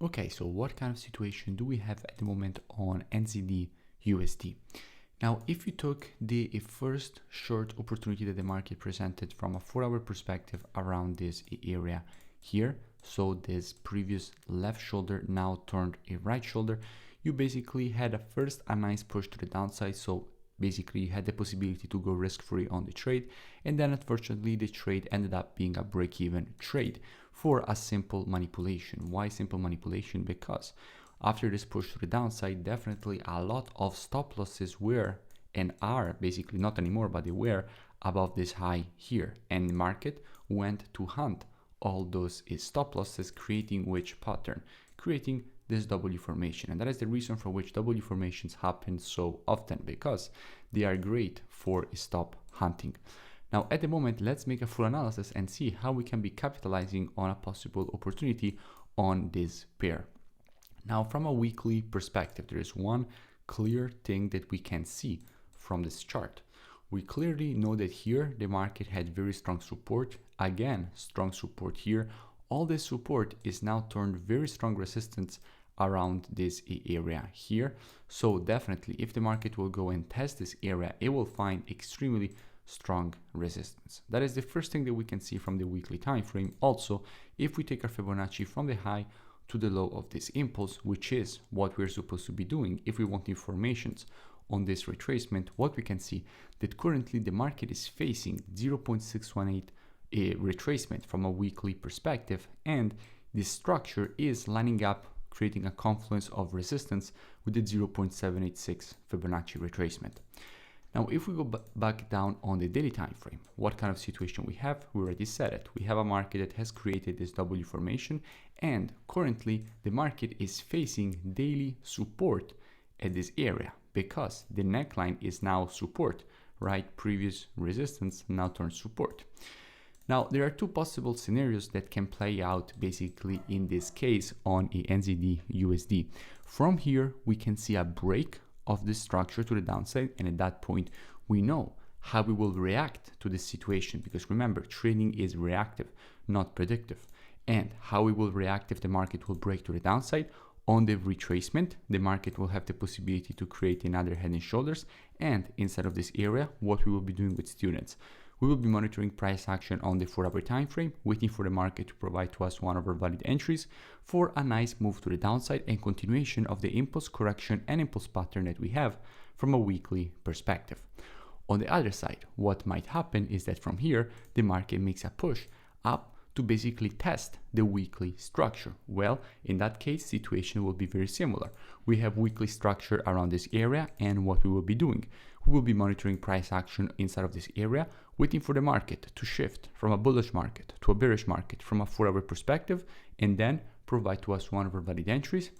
Okay, so what kind of situation do we have at the moment on NZD USD? Now, if you took the first short opportunity that the market presented from a 4-hour perspective around this area here, so this previous left shoulder now turned a right shoulder, you basically had a nice push to the downside. So basically you had the possibility to go risk-free on the trade, and then unfortunately the trade ended up being a break-even trade for a simple manipulation. Why simple manipulation? Because after this push to the downside, definitely a lot of stop losses were and are basically not anymore, but they were above this high here, and the market went to hunt all those stop losses, creating which pattern? Creating this W formation. And that is the reason for which W formations happen so often, because they are great for stop hunting. Now at the moment, let's make a full analysis and see how we can be capitalizing on a possible opportunity on this pair. Now from a weekly perspective, there is one clear thing that we can see from this chart. We clearly know that here the market had very strong support, again strong support here. All this support is now turned very strong resistance around this area here. So definitely if the market will go and test this area, it will find extremely strong resistance. That is the first thing that we can see from the weekly time frame. Also, if we take our Fibonacci from the high to the low of this impulse, which is what we're supposed to be doing if we want informations on this retracement, what we can see that currently the market is facing 0.618 a retracement from a weekly perspective, and this structure is lining up, creating a confluence of resistance with the 0.786 Fibonacci retracement. Now if we go back down on the daily time frame, what kind of situation we have? We already said it. We have a market that has created this W formation, and currently the market is facing daily support at this area, because the neckline is now support, right? Previous resistance now turns support. Now, there are two possible scenarios that can play out basically in this case on a NZD USD. From here, we can see a break of this structure to the downside, and at that point, we know how we will react to this situation, because remember, trading is reactive, not predictive. And how we will react if the market will break to the downside. On the retracement, the market will have the possibility to create another head and shoulders, and inside of this area, what we will be doing with students. We will be monitoring price action on the 4-hour time frame, waiting for the market to provide to us one of our valid entries for a nice move to the downside and continuation of the impulse correction and impulse pattern that we have from a weekly perspective. On the other side, what might happen is that from here, the market makes a push up to basically test the weekly structure. Well, in that case, situation will be very similar. We have weekly structure around this area, and what we will be doing, we will be monitoring price action inside of this area, waiting for the market to shift from a bullish market to a bearish market from a 4-hour perspective, and then provide to us one of our valid entries.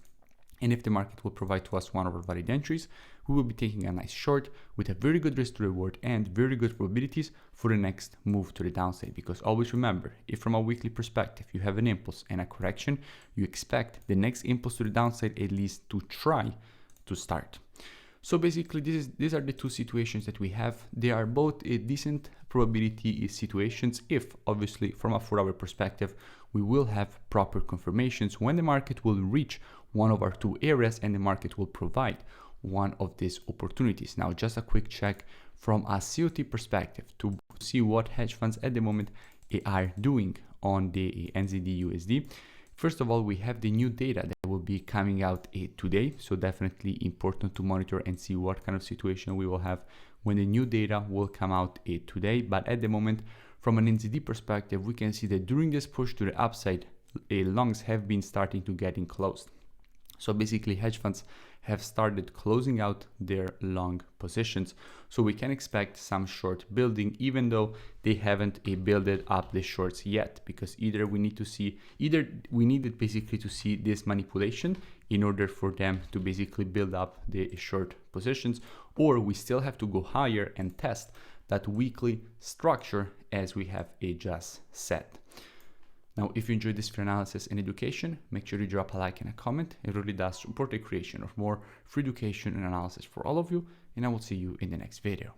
And if the market will provide to us one of our valid entries, we will be taking a nice short with a very good risk to reward and very good probabilities for the next move to the downside. Because always remember, if from a weekly perspective you have an impulse and a correction, you expect the next impulse to the downside at least to try to start. So basically these are the two situations that we have. They are both a decent probability situations if obviously from a 4-hour perspective we will have proper confirmations when the market will reach one of our two areas and the market will provide one of these opportunities. Now just a quick check from a COT perspective to see what hedge funds at the moment are doing on the NZD USD. First of all, we have the new data that will be coming out today, so definitely important to monitor and see what kind of situation we will have when the new data will come out today. But at the moment, from an NZD perspective, we can see that during this push to the upside, longs have been starting to get enclosed. So basically hedge funds have started closing out their long positions. So we can expect some short building, even though they haven't built up the shorts yet, because either we needed basically to see this manipulation in order for them to basically build up the short positions, or we still have to go higher and test that weekly structure as we have just said. Now, if you enjoyed this free analysis and education, make sure you drop a like and a comment. It really does support the creation of more free education and analysis for all of you, and I will see you in the next video.